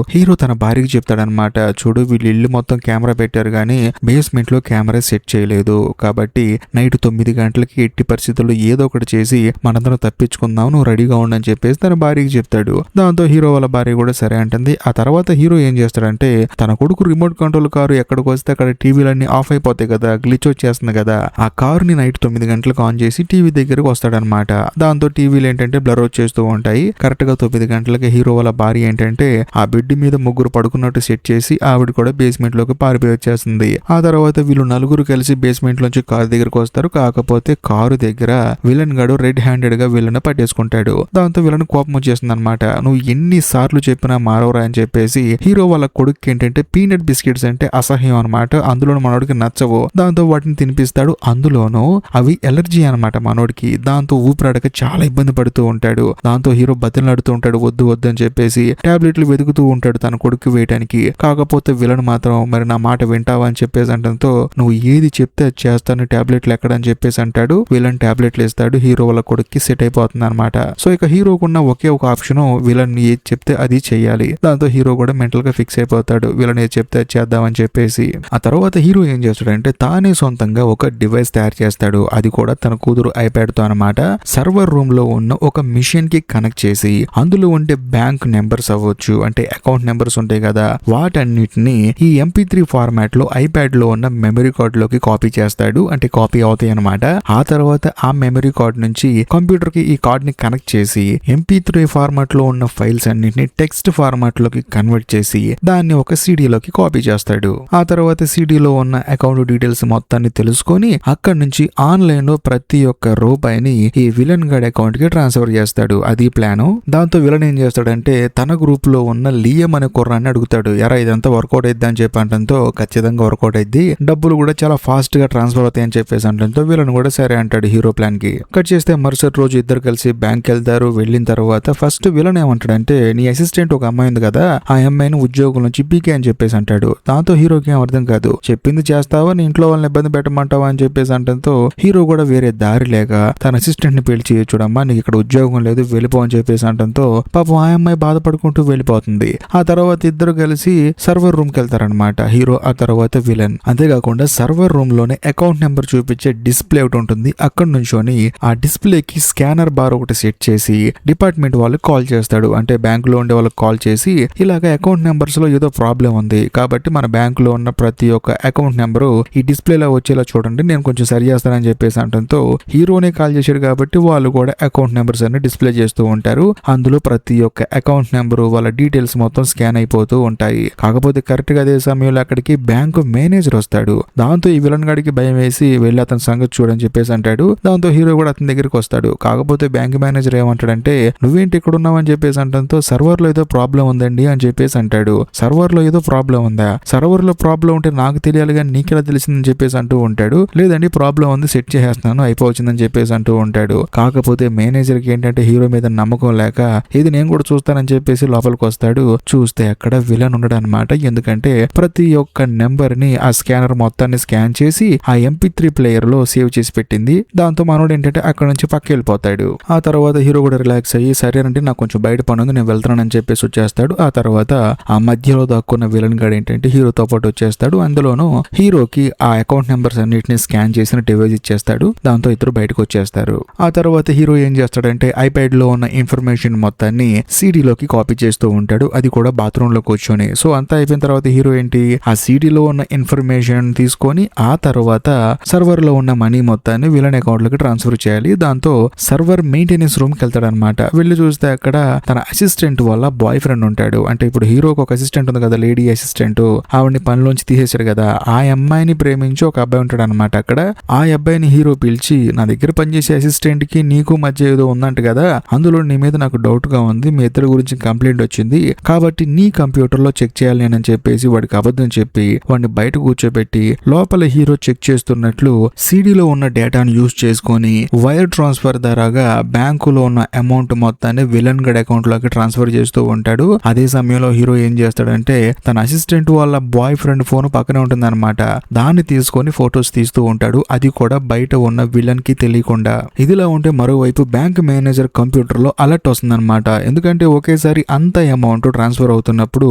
హీరో తన భార్యకి చెప్తాడనమాట, చూడు వీళ్ళు ఇల్లు మొత్తం కెమెరా పెట్టారు కానీ బేస్మెంట్ లో కెమెరా సెట్ చేయలేదు, కాబట్టి నైట్ 9 గంటలకి ఎట్టి పరిస్థితుల్లో ఏదో ఒకటి చేసి మనందరం తప్పించుకుందాం, నువ్వు రెడీగా ఉండని చెప్పేసి తన భార్యకి చెప్తాడు. దాంతో హీరో వాళ్ళ భార్య కూడా సరే అంటుంది. ఆ తర్వాత హీరో ఏం చేస్తాడంటే తన కొడుకు రిమోట్ కంట్రోల్ కారు ఎక్కడికి వస్తే అక్కడ టీవీలన్నీ ఆఫ్ అయిపోతాయి కదా, గ్లిచ్ వచ్చేస్తుంది కదా, ఆ కారుని నైట్ 9 గంటలకు ఆన్ చేసి టీవీ దగ్గరకు వస్తాడనమాట. దాంతో టీవీలు ఏంటంటే బ్లర్ వచ్చేస్తూ ఉంటాయి. కరెక్ట్ గా 9 గంటలకి హీరో వాళ్ళ భార్య ఏంటంటే ఆ బెడ్ మీద ముగ్గురు పడుకున్నట్టు సెట్ చేసి ఆవిడ కూడా బేస్మెంట్ లోకి పారిపోయి వచ్చేస్తుంది. ఆ తర్వాత వీళ్ళు నలుగురు కలిసి బేస్మెంట్ లోంచి కారు దగ్గరకు వస్తారు. కాకపోతే కారు దగ్గర విలన్ గాడు రెడ్ హ్యాండెడ్ గా విలన్ పట్టేసుకుంటాడు. దాంతో విలన్ కోపం వచ్చేస్తుంది అనమాట, నువ్వు ఎన్ని సార్లు చెప్పినా మారవరా అని చెప్పేసి హీరో వాళ్ళ కొడుకు ఏంటంటే పీనట్ బిస్కెట్స్ అంటే అసహ్యం అనమాట, అందులో మనోడికి నచ్చవు. దాంతో వాటిని తినిపిస్తాడు. అందులోనూ అవి ఎలర్జీ అనమాట మనోడికి. దాంతో ఊపిరాడక చాలా ఇబ్బంది పడుతూ ఉంటాడు. దాంతో హీరో బతిలాడుతూ ఉంటాడు వద్దు వద్దు అని చెప్పేసి టాబ్లెట్లు వెతుకుతూ ఉంటాడు తన కొడుకు వేయడానికి. కాకపోతే విలన్ మాత్రం మరి నా మాట వింటావా అని చెప్పేసి అంటంతో నువ్వు ఏది చెప్తే అది చేస్తాను, టాబ్లెట్లు ఎక్కడని చెప్పేసి అంటాడు. విలన్ టాబ్లెట్లు ఇస్తాడు. హీరో వాళ్ళ కొడుక్కి సెట్ అయిపోతుంది అనమాట. సో ఇక హీరోకున్న ఒకే ఒక ఆప్షన్ విలన్ ఏది చెప్తే అది చెయ్యాలి. దాంతో హీరో కూడా మెంటల్ గా ఫిక్స్ అయిపోతాడు, విలన్ ఏది చెప్తే అది చేద్దామని చెప్పేసి. ఆ తర్వాత హీరో ఏం చేస్తాడంటే తానే సొంతంగా ఒక డివైస్ తయారు చేస్తాడు. అది కూడా తన కూతురు ఐప్యాడ్ తో అనమాట. సర్వర్ రూమ్ లో ఉన్న ఒక మిషన్ కి కనెక్ట్ చేసి అందులో ఉండే బ్యాంక్ నెంబర్స్ అవ్వచ్చు, అంటే అకౌంట్ నెంబర్స్ ఉంటాయి కదా, వాటన్నిటిని ఈ MP3 ఫార్మాట్ లో ఐప్యాడ్ లో ఉన్న మెమరీ కార్డ్ లోకి కాపీ చేస్తాడు. అంటే కాపీ అవుతాయి అనమాట. ఆ తర్వాత ఆ మెమరీ కార్డ్ నుంచి కంప్యూటర్ కి ఈ కార్డ్ ని కనెక్ట్ చేసి MP3 ఫార్మాట్ లో ఉన్న ఫైల్స్ అన్నిటిని టెక్స్ట్ ఫార్మాట్ లోకి కన్వర్ట్ చేసి దాన్ని ఒక సీడీలోకి కాపీ చేస్తాడు. ఆ తర్వాత సీడీలో ఉన్న అకౌంట్ డీటెయిల్స్ మొత్తాన్ని తెలుసుకొని అక్కడ నుంచి ఆన్లైన్ లో ప్రతి ఒక్క రూపాయిని ఈ విలన్ గార్డ్ అకౌంట్ కి ట్రాన్స్ఫర్ చేస్తాడు. అది ప్లాను. దాంతో విలన్ ఏం చేస్తాడంటే తన గ్రూప్ లో ఉన్న లియం అనే కుర్రాన్ని అడుగుతాడు, ఎరా ఇదంతా వర్కౌట్ అయిద్ది అని చెప్పి అంటంతో ఖచ్చితంగా వర్కౌట్ అయింది, డబ్బులు కూడా చాలా ఫాస్ట్ గా ట్రాన్స్ఫర్ అవుతాయి అని చెప్పేసి అంటంతో విలన్ కూడా సరే అంటాడు హీరో ప్లాన్ కి. కట్ చేస్తే మరుసటి రోజు ఇద్దరు కలిసి బ్యాంక్ వెళ్తారు. వెళ్ళిన తర్వాత ఫస్ట్ విలన్ ఏమంటాడంటే నీ అసిస్టెంట్ ఒక అమ్మాయి ఉంది కదా, ఆ అమ్మాయిని ఉద్యోగం నుంచి పీకే అని చెప్పేసి అంటాడు. దాంతో హీరోకి ఏం అర్థం కాదు, చెప్పింది చేస్తావా నీ ఇంట్లో వాళ్ళని ఇబ్బంది పెట్టమంటావా అని చెప్పేసి అంటంతో హీరో కూడా వేరే దారి లేక తన అసిస్టెంట్ ని పిలిచి చూడమ్మా నీకు ఇక్కడ ఉద్యోగం లేదు వెళ్ళిపో అని చెప్పేసి అంటంతో పాపం ఆ అమ్మాయి బాధపడుకుంటూ వెళ్ళిపోతుంది. ఆ తర్వాత ఇద్దరు కలిసి సర్వర్ రూమ్ కి వెళ్తారనమాట, హీరో ఆ తర్వాత విలన్. అంతేకాకుండా సర్వర్ రూమ్ లోనే అకౌంట్ నెంబర్ చూపించే డిస్ప్లే ఒకటి ఉంటుంది. అక్కడ నుంచొని ఆ డిస్ప్లేకి స్కానర్ బార్ ఒకటి సెట్ చేసి డిపార్ట్మెంట్ వాళ్ళకి కాల్ చేస్తాడు. అంటే బ్యాంక్ లో ఉండే వాళ్ళకి కాల్ చేసి ఇలాగ అకౌంట్ నెంబర్స్ లో ఏదో ప్రాబ్లం ఉంది కాబట్టి మన బ్యాంక్ లో ఉన్న ప్రతి ఒక్క అకౌంట్ నెంబరు ఈ డిస్ప్లేలో వచ్చేలా చూడండి, నేను కొంచెం సరి చేస్తానని చెప్పేసి అంటంతో హీరోనే కాల్ చేశాడు కాబట్టి వాళ్ళు కూడా అకౌంట్ నెంబర్స్ అన్ని డిస్ప్లే చేస్తూ ఉంటారు. అందులో ప్రతి ఒక్క అకౌంట్ నెంబరు వాళ్ళ డీటెయిల్స్ మొత్తం స్కాన్ అయిపోతూ ఉంటాయి. కాకపోతే కరెక్ట్ గా అదే సమయంలో అక్కడికి బ్యాంకు మేనేజర్ వస్తాడు. దాంతో ఈ విలన్ విలన్ గాడికి భయం వేసి వెళ్ళి అతని సంగతి చూడని చెప్పేసి అంటాడు. దాంతో హీరో కూడా అతని దగ్గరికి వస్తాడు. కాకపోతే బ్యాంక్ మేనేజర్ ఏమంటాడంటే నువ్వేంటి ఇక్కడ ఉన్నావని చెప్పేసి అంటంతో సర్వర్ లో ఏదో ప్రాబ్లం ఉందండి అని చెప్పేసి అంటాడు. సర్వర్ లో ఏదో ప్రాబ్లం ఉందా? సర్వర్ లో ప్రాబ్లం ఉంటే నాకు తెలియాలి కానీ నీకెలా తెలిసిందని చెప్పేసి అంటూ ఉంటాడు. లేదండి ప్రాబ్లం ఉంది, సెట్ చేసేస్తున్నాను, అయిపోవచ్చిందని చెప్పేసి అంటూ ఉంటాడు. కాకపోతే మేనేజర్ కి ఏంటంటే హీరో మీద నమ్మకం లేక ఇది నేను కూడా చూస్తానని చెప్పేసి లోపలికి వస్తాడు. చూస్తే అక్కడ విలన్ ఉండడు అనమాట. ఎందుకంటే ప్రతి ఒక్క నెంబర్ ని ఆ స్కానర్ మొత్తాన్ని స్కాన్ చేసి ఆ MP3 ప్లేయర్ లో సేవ్ చేసి పెట్టింది. దాంతో మనోడు ఏంటంటే అక్కడ నుంచి పక్క వెళ్ళిపోతాడు. ఆ తర్వాత హీరో కూడా రిలాక్స్ అయ్యి సరేనంటే నాకు కొంచెం బయట పని ఉంది, నేను వెళ్తానని చెప్పేసి వచ్చేస్తాడు. ఆ తర్వాత ఆ మధ్యలో దాక్కున్న విలన్ గాడు ఏంటంటే హీరోతో పాటు వచ్చేస్తాడు. అందులోనూ హీరోకి ఆ అకౌంట్ నెంబర్స్ అన్నిటిని స్కాన్ చేసిన డివైస్ ఇచ్చేస్తాడు. దాంతో ఇద్దరు బయటకు వచ్చేస్తారు. ఆ తర్వాత హీరో ఏం చేస్తాడంటే ఐప్యాడ్ లో ఉన్న ఇన్ఫర్మేషన్ మొత్తాన్ని సీడీలోకి కాపీ చేస్తూ ఉంటాడు. అది కూడా బాత్రూమ్ లో కూర్చొని. సో అంతా అయిపోయిన తర్వాత హీరో ఏంటి ఆ సీడీలో ఉన్న ఇన్ఫర్మేషన్ తీసుకొని ఆ తర్వాత సర్వర్ లో ఉన్న మనీ మొత్తాన్ని విలన్ అకౌంట్ లోకి ట్రాన్స్ఫర్ చేయాలి. దాంతో సర్వర్ మెయింటెనెన్స్ రూమ్ కి వెళ్తాడు అనమాట. వెళ్ళి చూస్తే అక్కడ తన అసిస్టెంట్ వాళ్ళ బాయ్ ఫ్రెండ్ ఉంటాడు. అంటే ఇప్పుడు హీరోకి ఒక అసిస్టెంట్ ఉంది కదా, లేడీ అసిస్టెంట్, ఆవిడని పనిలోంచి తీసేశాడు కదా. ఆ అమ్మాయిని ప్రేమించి ఒక అబ్బాయి ఉంటాడు అనమాట అక్కడ. ఆ అబ్బాయిని హీరో పిలిచి నా దగ్గర పనిచేసే అసిస్టెంట్ కి నీకు మధ్య ఏదో ఉందంట కదా, అందులో నీ మీద నాకు డౌట్ గా ఉంది, మీ ఇద్దరి గురించి కంప్లైంట్ వచ్చింది కాబట్టి నీ కంప్యూటర్ లో చెక్ చేయాలి అని చెప్పేసి వాడికి అబద్ధం చెప్పి వాడిని బయట కూర్చోబెట్టి లోపల హీరో చెక్ చేస్తున్నట్లు సీడీలో ఉన్న డేటాను యూజ్ చేసుకొని వైర్ ట్రాన్స్ఫర్ ద్వారాగా బ్యాంకులో ఉన్న అమౌంట్ మొత్తాన్ని విలన్ గడ్ అకౌంట్ లోకి ట్రాన్స్ఫర్ చేస్తూ ఉంటాడు. అదే సమయంలో హీరో ఏం చేస్తాడంటే తన అసిస్టెంట్ వాళ్ళ బాయ్ ఫ్రెండ్ ఫోన్ పక్కనే ఉంటుంది అనమాట. దాన్ని తీసుకొని ఫొటోస్ తీస్తూ ఉంటాడు. అది కూడా బయట ఉన్న విలన్ కి తెలియకుండా. ఇదిలా ఉంటే మరోవైపు బ్యాంక్ మేనేజర్ కంప్యూటర్ లో అలర్ట్ వస్తుంది అనమాట. ఎందుకంటే ఒకేసారి అంత అమౌంట్ ట్రాన్స్ఫర్ అవుతున్నప్పుడు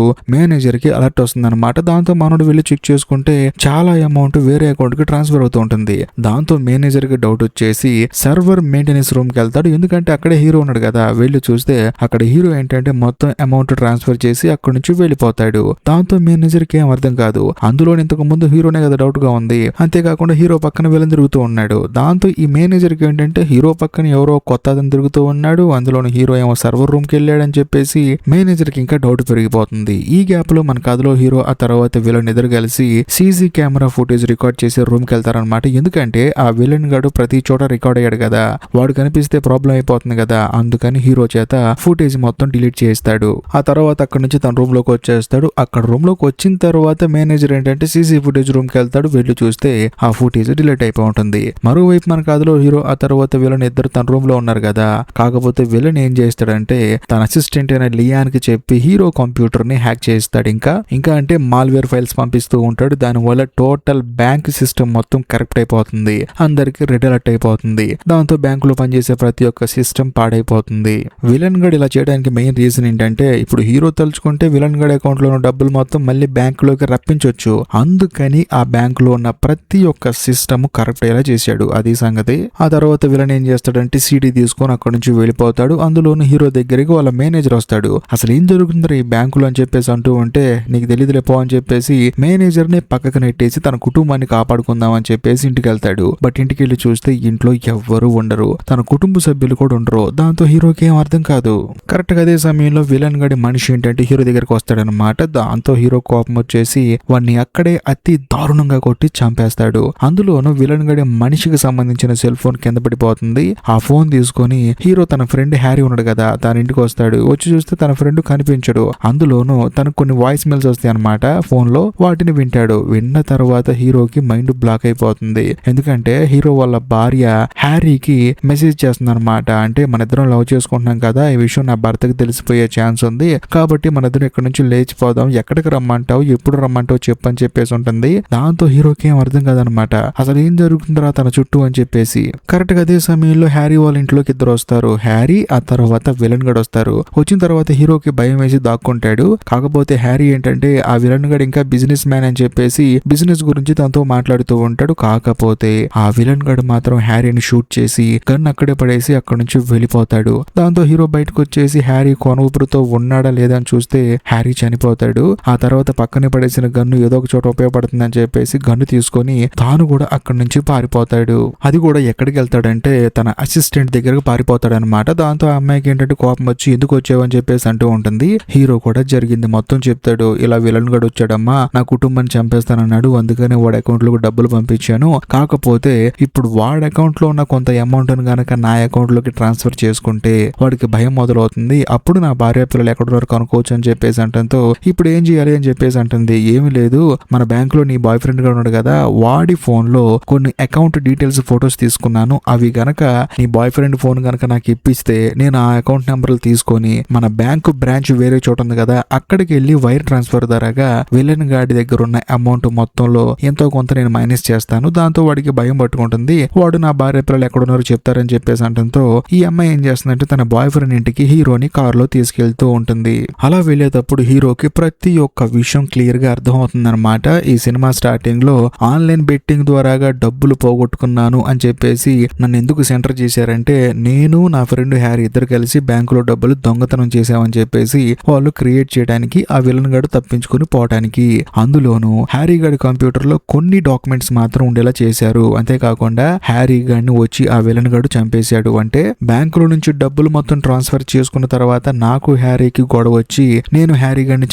మేనేజర్ కి అలర్ట్ వస్తుంది అనమాట. దాంతో మనోడు వెళ్ళి చెక్ చేసుకుంటే చాలా అమౌంట్ వేరే అకౌంట్ కి ట్రాన్స్ఫర్ అవుతూ ఉంటుంది. దాంతో మేనేజర్ కి డౌట్ వచ్చేసి సర్వర్ మెయింటెనెన్స్ రూమ్ కి వెళ్తాడు. ఎందుకంటే అక్కడే హీరో ఉన్నాడు కదా. వెళ్ళి చూస్తే అక్కడ హీరో ఏంటంటే మొత్తం అమౌంట్ ట్రాన్స్ఫర్ చేసి అక్కడి నుంచి వెళ్ళిపోతాడు. దాంతో మేనేజర్ కి ఏం అర్థం కాదు. అందులో ఇంతకు ముందు హీరోనే కదా డౌట్ గా ఉంది. అంతేకాకుండా హీరో పక్కన విలన్ తిరుగుతూ ఉన్నాడు. దాంతో ఈ మేనేజర్ కి ఏంటంటే హీరో పక్కన ఎవరో కొత్త అతను తిరుగుతూ ఉన్నాడు. అందులోని హీరో ఏమో సర్వర్ రూమ్ కి వెళ్ళాడని చెప్పేసి మేనేజర్ కి ఇంకా డౌట్ పెరిగిపోతుంది. ఈ గ్యాప్ లో మన కథలో హీరో ఆ తర్వాత విలన్ ఎదురు కలిసి సీసీ కెమెరా ఫుటేజ్ రికార్డ్ చేసి రూమ్ కి వెళ్తారనమాట. ఎందుకంటే ఆ విలన్ గాడు ప్రతి చోట రికార్డ్ అయ్యాడు కదా, వాడు కనిపిస్తే ప్రాబ్లం అయిపోతుంది కదా. అందుకని హీరో చేత ఫుటేజ్ మొత్తం డిలీట్ చేస్తాడు. ఆ తర్వాత అక్కడ నుంచి తన రూమ్ లోకి వచ్చేస్తాడు. అక్కడ రూమ్ లోకి వచ్చిన తర్వాత మేనేజర్ ఏంటంటే సీసీ ఫుటేజ్ రూమ్ కి వెళ్తాడు. వెళ్ళి చూస్తే ఆ ఫుటేజ్ డిలీట్ అయిపోయి ఉంటుంది. మరోవైపు మన కథలో హీరో ఆ తర్వాత విలన్ ఇద్దరు తన రూమ్ లో ఉన్నారు కదా. కాకపోతే విలన్ ఏం చేస్తాడంటే తన అసిస్టెంట్ అయిన లియాన్ కి చెప్పి హీరో కంప్యూటర్ ని హ్యాక్ చేస్తాడు. ఇంకా అంటే మాల్వేర్ ఫైల్స్ పంపిస్తూ ఉంటాడు. దానివల్ల టోటల్ బ్యాంక్ సిస్టమ్ మొత్తం కరెక్ట్ అయిపోతుంది. అందరికి రెడ్ అలర్ట్ అయిపోతుంది. దాంతో బ్యాంకులో పనిచేసే ప్రతి ఒక్క సిస్టమ్ పాడైపోతుంది. విలన్ గడ్ ఇలా చేయడానికి మెయిన్ రీజన్ ఏంటంటే ఇప్పుడు హీరో తలుచుకుంటే విలన్ గడ్ అకౌంట్ లో ఉన్న డబ్బులు మొత్తం మళ్ళీ బ్యాంక్ లోకి రప్పించవచ్చు. అందుకని ఆ బ్యాంక్ లో ఉన్న ప్రతి ఒక్క సిస్టమ్ కరెక్ట్ అయ్యేలా చేశాడు. అది సంగతి. ఆ తర్వాత విలన్ ఏం చేస్తాడంటే సీడీ తీసుకొని అక్కడ నుంచి వెళ్ళిపోతాడు. అందులోని హీరో దగ్గరికి వాళ్ళ మేనేజర్ వస్తాడు. అసలు ఏం జరుగుతుందో ఈ బ్యాంకులో అని చెప్పేసి అంటూ ఉంటే నీకు తెలియదులే పో అని చెప్పేసి మేనేజర్ ని పక్కకు నెట్టేసి తన కుటుంబాన్ని కాపాడుకుందాం అని చెప్పేసి ఇంటికి వెళ్తాడు. బట్ ఇంటికి వెళ్ళి చూస్తే ఇంట్లో ఎవ్వరూ ఉండరు. తన కుటుంబ సభ్యులు కూడా ఉండరు. దాంతో హీరోకి ఏం అర్థం కాదు. కరెక్ట్ గా అదే సమయంలో విలన్ గడి మనిషి ఏంటంటే హీరో దగ్గరికి వస్తాడనమాట. దాంతో హీరో కోపం వచ్చేసి వాడిని అక్కడే అతి దారుణంగా కొట్టి చంపేస్తాడు. అందులోనూ విలన్ గడి మనిషికి సంబంధించిన సెల్ ఫోన్ కింద పడిపోతుంది. ఆ ఫోన్ తీసుకొని హీరో తన ఫ్రెండ్ హ్యారీ ఉన్నాడు కదా తన ఇంటికి వస్తాడు. వచ్చి చూస్తే తన ఫ్రెండ్ కనిపించడు. అందులోనూ తనకు కొన్ని వాయిస్ మెయిల్స్ వస్తాయి అనమాట ఫోన్ లో. వాటిని వింటాడు. విన్న తర్వాత హీరోకి మైండ్ బ్లాక్ అయిపోతుంది. ఎందుకంటే హీరో వాళ్ళ భార్య హ్యారీకి మెసేజ్ చేస్తుంది అనమాట. అంటే మన ఇద్దరం లవ్ చేసుకుంటున్నాం కదా, ఈ విషయం నా భర్తకి తెలిసిపోయే ఛాన్స్ ఉంది కాబట్టి మన ఇద్దరం ఇక్కడ నుంచి లేచిపోదాం, ఎక్కడికి రమ్మంటావు, ఎప్పుడు రమ్మంటావు చెప్పని చెప్పేసి ఉంటుంది. దాంతో హీరోకి ఏం అర్థం కాదనమాట అసలు ఏం జరుగుతుందిరా తన చుట్టూ అని చెప్పేసి. కరెక్ట్ గా అదే సమయంలో హ్యారీ వాళ్ళ ఇంట్లోకి ఇద్దరు వస్తారు. హ్యారీ ఆ తర్వాత విలన్ గడ్ వస్తారు. వచ్చిన తర్వాత హీరోకి భయం వేసి దాక్కుంటాడు. కాకపోతే హ్యారీ ఏంటంటే ఆ విలన్ గడ్ ఇంకా బిజినెస్ మ్యాన్ అని చెప్పేసి బిజినెస్ గురించి తనతో మాట్లాడుతూ ఉంటాడు. కాకపోతే ఆ విలన్ గడ్ మాత్రం హ్యారీని షూట్ చేసి గన్ అక్కడే పడేసి అక్కడి నుంచి వెళ్ళిపోతాడు. దాంతో హీరో బయటకు వచ్చేసి హ్యారీ కొన ఊపిరితో ఉన్నాడా లేదా అని చూస్తే హ్యారీ చనిపోతాడు. ఆ తర్వాత పక్కనే పడేసిన గన్ను ఏదో ఒక చోట ఉపయోగపడుతుందని చెప్పేసి గన్ను తీసుకొని తాను కూడా అక్కడి నుంచి పారిపోతాడు. అది కూడా ఎక్కడికి వెళ్తాడంటే తన అసిస్టెంట్ దగ్గరకు పారిపోతాడు అనమాట. దాంతో ఆ అమ్మాయికి ఏంటంటే కోపం వచ్చి ఎందుకు వచ్చావని చెప్పేసి అంటూ ఉంటుంది. హీరో కూడా జరిగింది మొత్తం చెప్తాడు. ఇలా విలన్ గడ్ వచ్చాడమ్మా, నా కుటుంబాన్ని చంపేస్తానన్నాడు, అందుకనే వాడు అకౌంట్ అకౌంట్ లోకి డబ్బులు పంపించాను, కాకపోతే ఇప్పుడు వాడి అకౌంట్ లో ఉన్న కొంత అమౌంట్ గనక నా అకౌంట్ లోకి ట్రాన్స్ఫర్ చేసుకుంటే వాడికి భయం మొదలవుతుంది, అప్పుడు నా భార్య పిల్లలు ఎక్కడి వరకు అనుకోవచ్చు అని చెప్పేసి అంటంతో ఇప్పుడు ఏం చేయాలి అని చెప్పేసి అంటుంది. ఏమి లేదు, మన బ్యాంక్ లో నీ బాయ్ ఫ్రెండ్ గా ఉన్నాడు కదా, వాడి ఫోన్ లో కొన్ని అకౌంట్ డీటెయిల్స్ ఫొటోస్ తీసుకున్నాను, అవి గనక నీ బాయ్ ఫ్రెండ్ ఫోన్ గనక నాకు ఇప్పిస్తే నేను ఆ అకౌంట్ నెంబర్లు తీసుకొని మన బ్యాంకు బ్రాంచ్ వేరే చోట ఉంది కదా అక్కడికి వెళ్ళి వైర్ ట్రాన్స్ఫర్ ద్వారాగా విలన్ గాడి దగ్గర ఉన్న అమౌంట్ మొత్తంలో ఎంతో కొంత నేను మైనస్ చేస్తాను, దాంతో వాడికి భయం పట్టుకుంటుంది, వాడు నా భార్య పిల్లలు ఎక్కడున్నారో చెప్తారని చెప్పేసి అంటంతో ఈ అమ్మాయి ఏం చేస్తుందంటే తన బాయ్ ఫ్రెండ్ ఇంటికి హీరోని కారులో తీసుకెళ్తూ ఉంటుంది. అలా వెళ్ళేటప్పుడు హీరోకి ప్రతి ఒక్క విషయం క్లియర్ గా అర్థం అవుతుందన్నమాట. ఈ సినిమా స్టార్టింగ్ లో ఆన్లైన్ బెట్టింగ్ ద్వారాగా డబ్బులు పోగొట్టుకున్నాను అని చెప్పేసి నన్ను ఎందుకు సెంటర్ చేశారంటే నేను నా ఫ్రెండ్ హ్యారీ ఇద్దరు కలిసి బ్యాంకులో డబ్బులు దొంగతనం చేశామని చెప్పేసి వాళ్ళు క్రియేట్ చేయడానికి ఆ విలన్ గాడు తప్పించుకుని పోవడానికి. అందులోను హ్యారీ గాడి కంప్యూటర్ లో కొన్ని డాక్యుమెంట్స్ మాత్రం ఉండేలా చేశారు. అంతేకాకుండా హ్యారీ గాడిని వచ్చి ఆ విలన్ గాడు చంపేశాడు. అంటే బ్యాంకులో నుంచి డబ్బులు మొత్తం ట్రాన్స్ఫర్ చేసుకున్న తర్వాత నాకు హ్యారీకి గొడవ వచ్చి నేను హ్యారీ గాడిని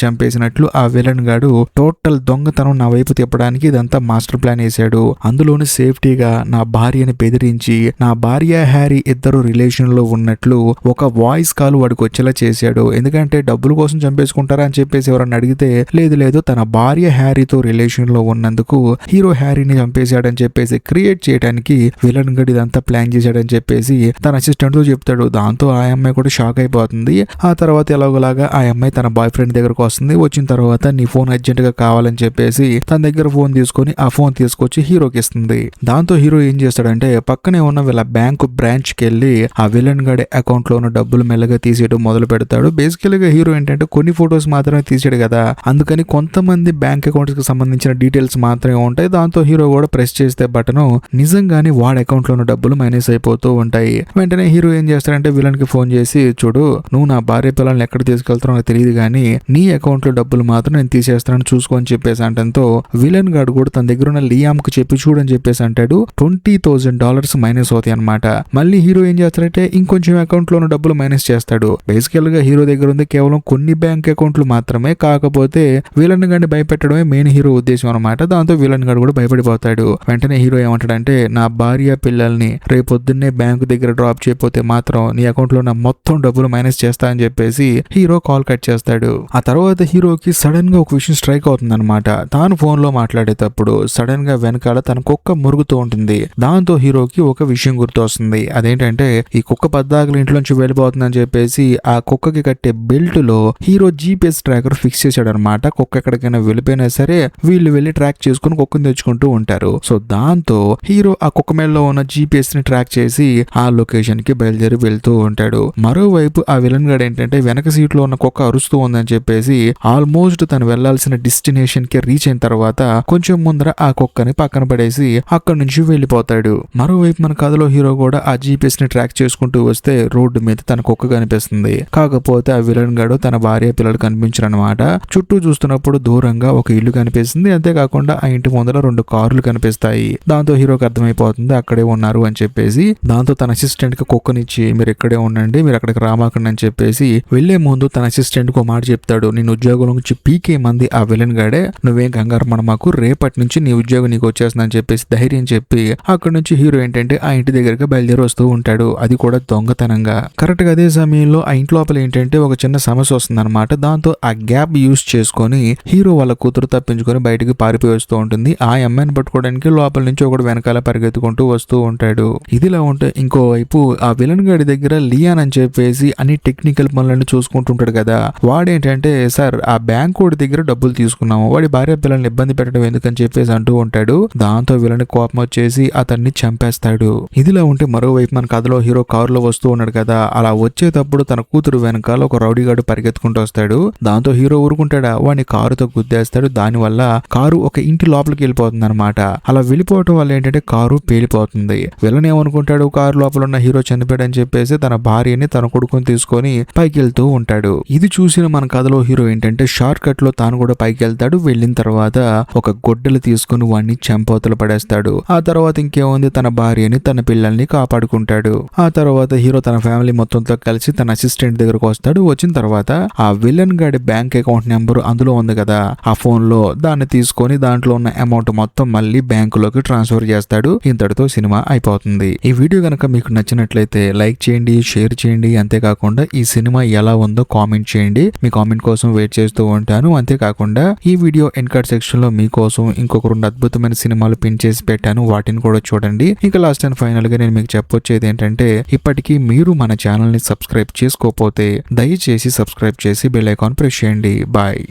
చంపేసినట్లు ఆ విలన్ గాడు టోటల్ దొంగతనం నా వైపు తిప్పడానికి ఇదంతా మాస్టర్ ప్లాన్ వేశాడు. అందులోని సేఫ్టీగా నా భార్యని బెదిరించి నా భార్య హ్యారీ ఇద్దరు రిలేషన్ లో ఉన్నట్లు ఒక వాయిస్ కాల్ వాడికి వచ్చేలా చేశాడు. ఎందుకంటే డబ్బుల కోసం చంపేసుకుంటారా అని చెప్పేసి ఎవరన్నా అడిగితే లేదు తన భార్య హ్యారీతో రిలేషన్ లో ఉన్నందుకు హీరో హ్యారీని చంపేశాడని చెప్పేసి క్రియేట్ చేయడానికి విలన్ గడి ఇదంతా ప్లాన్ చేశాడని చెప్పేసి తన అసిస్టెంట్ తో చెప్తాడు. దాంతో ఆ అమ్మాయి కూడా షాక్ అయిపోతుంది. ఆ తర్వాత ఎలాగోలాగా ఆ అమ్మాయి తన బాయ్ ఫ్రెండ్ దగ్గరకు వస్తుంది. వచ్చిన తర్వాత నీ ఫోన్ అర్జెంట్ గా కావాలని చెప్పేసి తన దగ్గర ఫోన్ తీసుకొని ఆ ఫోన్ తీసుకొచ్చి హీరోకి ఇస్తుంది. దాంతో హీరో ఏం చేస్తాడంటే పక్కనే ఉన్న వీళ్ళ బ్యాంకు బ్రాంచ్ కి వెళ్ళి ఆ విలన్ గడి అకౌంట్ లో ఉన్న డబ్బులు మెల్లగా తీసేయడం మొదలు పెడతాడు. బేసికల్గా హీరో ఏంటంటే కొన్ని ఫొటోస్ మాత్రమే తీసాడు కదా, అందుకని కొంతమంది బ్యాంక్ అకౌంట్స్ కి సంబంధించిన డీటెయిల్స్ మాత్రమే ఉంటాయి. దాంతో హీరో కూడా ప్రెస్ చేస్తే బటన్ నిజంగానే వాడి అకౌంట్ లో ఉన్న డబ్బులు మైనస్ అయిపోతూ ఉంటాయి. వెంటనే హీరో ఏం చేస్తాడంటే విలన్ కి ఫోన్ చేసి చూడు నువ్వు నా భార్య పిల్లల్ని ఎక్కడ తీసుకెళ్తారో నాకు తెలియదు కానీ నీ అకౌంట్ లో డబ్బులు మాత్రం నేను తీసేస్తానని చూసుకొని చెప్పేసి అంటంతో విలన్ గాడు కూడా తన దగ్గర ఉన్న లియామ్ కు చెప్పి చూడని చెప్పేసి అంటాడు. $20,000 మైనస్ అవుతాయి అనమాట. మళ్ళీ హీరో ఏం చేస్తాడంటే ఇంకొంచెం అకౌంట్ లో ఉన్న డబ్బులు మైనస్ చేస్తాడు. బేసికల్ గా హీరో దగ్గర ఉంది కేవలం కొన్ని బ్యాంక్ అకౌంట్లు మాత్రమే, కాకపోతే విలన్ గాడిని భయపెట్టడమే మెయిన్ హీరో ఉద్దేశం అనమాట. దాంతో విలన్ గాడు కూడా భయపడిపోతాడు. వెంటనే హీరో ఏమంటాడంటే నా భార్య పిల్లల్ని రేపొద్దున్నే బ్యాంకు దగ్గర డ్రాప్ చేయకపోతే మాత్రం నీ అకౌంట్ లో నా మొత్తం డబ్బులు మైనస్ చేస్తా అని చెప్పేసి హీరో కాల్ కట్ చేస్తాడు. ఆ తర్వాత హీరోకి సడన్ గా ఒక విషయం స్ట్రైక్ అవుతుంది అనమాట. తాను ఫోన్ లో మాట్లాడేటప్పుడు సడన్ గా వెనకాల తన కుక్క మురుగుతూ ఉంటుంది. దాంతో హీరోకి ఒక విషయం గుర్తు వస్తుంది. అదేంటంటే ఈ కుక్క పద్దాకులు ఇంట్లోంచి వెళ్ళిపోతుందని చెప్పేసి ఆ కుక్కకి కట్టే బెల్ట్ లో హీరో జీపీఎస్ ట్రాకర్ ఫిక్స్ చేశాడు అనమాట. కుక్క ఎక్కడికైనా వెళ్ళిపోయినా సరే వీళ్ళు వెళ్ళి ట్రాక్ చేసుకుని కుక్కను తెచ్చుకుంటూ ఉంటారు. సో దాంతో హీరో ఆ కుక్క మేడలో ఉన్న జీపీఎస్ ని ట్రాక్ చేసి ఆ లొకేషన్ కి బయలుదేరి వెళ్తూ ఉంటాడు. మరోవైపు ఆ విలన్ గాడు ఏంటంటే వెనక సీట్ లో ఉన్న కుక్క అరుస్తూ ఉందని చెప్పేసి ఆల్మోస్ట్ తను వెళ్లాల్సిన డెస్టినేషన్ కి రీచ్ అయిన తర్వాత కొంచెం ముందర ఆ కుక్కని పక్కన పడేసి అక్కడి నుంచి వెళ్ళిపోతాడు. మరోవైపు మన కథలో హీరో కూడా ఆ జీపీఎస్ ని ట్రాక్ చేసుకుంటూ వస్తే రోడ్డు మీద తన కుక్క కనిపిస్తుంది. కాకపోతే ఆ విలన్ గాడు తన భార్య పిల్లలు కనిపించరు అనమాట. చుట్టూ చూస్తున్నప్పుడు దూరంగా ఒక ఇల్లు కనిపిస్తుంది. అంతేకాకుండా ఆ ఇంటి ముందర 2 కార్లు కనిపిస్తాయి. దాంతో హీరోకి అర్థమైపోతుంది అక్కడే ఉన్నారు అని చెప్పేసి. దాంతో తన అసిస్టెంట్ కి కుక్కనిచ్చి మీరు ఇక్కడే ఉండండి, మీరు అక్కడికి రామాకండి అని చెప్పేసి వెళ్లే ముందు తన అసిస్టెంట్ కు మాట చెప్తాడు. నేను ఉద్యోగం నుంచి పీకే మంది ఆ విలన్ గాడే, నువ్వేం కంగారు పడమాకు, రేపటి నుంచి నీ ఉద్యోగం నీకు వచ్చేస్తుందని చెప్పేసి ధైర్యం చెప్పి అక్కడ నుంచి హీరో ఏంటంటే ఆ ఇంటి దగ్గరికి బయలుదేరి వస్తూ ఉంటాడు. అది కూడా దొంగతనంగా. కరెక్ట్ గా అదే సమయంలో ఆ ఇంటి లోపల ఏంటంటే ఒక చిన్న సమస్య వస్తుంది అనమాట. దాంతో ఆ గ్యాప్ యూజ్ చేసుకొని హీరో వాళ్ళ కూతురు తప్పించుకొని బయటికి పారిపోయి వస్తూ ఉంటుంది. ఆ అమ్మాయిని పట్టుకోవడానికి లోపల నుంచి ఒకడు వెనకాల పరిగెత్తుకుంటూ వస్తూ ఉంటాడు. ఇదిలా ఉంటే ఇంకోవైపు ఆ విలన్ గాడి దగ్గర లియాన్ అని చెప్పేసి అన్ని టెక్నికల్ పనులను చూసుకుంటుంటాడు కదా. వాడేంటంటే సార్ ఆ బ్యాంక్ వాడి దగ్గర డబ్బులు తీసుకున్నాము, వాడి భార్య పిల్లల్ని ఇబ్బంది పెట్టడం ఎందుకని చెప్పేసి అంటూ ఉంటాడు. దాంతో విలన్ కోపం వచ్చేసి అతన్ని చంపేస్తాడు. ఇదిలా ఉంటే మరోవైపు మన కథలో హీరో కారులో వస్తూ ఉన్నాడు కదా. అలా వచ్చేటప్పుడు తన కూతురు వెనకాల ఒక రౌడీగాడు పరిగెత్తుకుంటూ వస్తాడు. దాంతో హీరో ఊరుకుంటాడా, వాడిని కారుతో గుద్దేస్తాడు. దానివల్ల కారు ఒక ఇంటి లోపలికి వెళ్ళిపోతుంది అనమాట. అలా వెళ్ళిపోవటం వల్ల ఏంటంటే కారు పేలిపోతుంది. విలన్ ఏమనుకుంటాడు, కారు లోపల ఉన్న హీరో చనిపోయాడని చెప్పేసి తన భార్యని తన కొడుకుని తీసుకొని పైకి వెళ్తూ ఉంటాడు. ఇది చూసిన మన కథలో హీరో ఏంటంటే షార్ట్ కట్ లో తాను కూడా పైకి వెళ్తాడు. వెళ్ళిన తర్వాత ఒక గొడ్డలు తీసుకుని వాడిని చంపవతలు పడేస్తాడు. ఆ తర్వాత ఇంకేముంది, తన భార్యని తన పిల్లల్ని కాపాడుకుంటాడు. ఆ తర్వాత హీరో తన ఫ్యామిలీ మొత్తంతో కలిసి తన అసిస్టెంట్ దగ్గరకు వస్తాడు. వచ్చిన తర్వాత ఆ విలన్ గాడి బ్యాంక్ అకౌంట్ నెంబర్ అందులో ఉంది కదా ఆ ఫోన్ లో, దాన్ని తీసుకొని దాంట్లో ఉన్న అమౌంట్ అమౌంట్ మొత్తం మళ్ళీ బ్యాంకులోకి ట్రాన్స్ఫర్ చేస్తాడు. ఇంతటితో సినిమా అయిపోతుంది. ఈ వీడియో కనుక మీకు నచ్చినట్లయితే లైక్ చేయండి, షేర్ చేయండి. అంతేకాకుండా ఈ సినిమా ఎలా ఉందో కామెంట్ చేయండి. మీ కామెంట్ కోసం వెయిట్ చేస్తూ ఉంటాను. అంతేకాకుండా ఈ వీడియో ఎండ్ కార్డ్ సెక్షన్ లో మీకోసం ఇంకొక 2 అద్భుతమైన సినిమాలు పిన్ చేసి పెట్టాను. వాటిని కూడా చూడండి. ఇంకా లాస్ట్ అండ్ ఫైనల్ గా నేను మీకు చెప్పొచ్చేది ఏంటంటే, ఇప్పటికీ మీరు మన ఛానల్ ని సబ్స్క్రైబ్ చేసుకోకపోతే దయచేసి సబ్స్క్రైబ్ చేసి బెల్ ఐకాన్ ప్రెస్ చేయండి. బాయ్.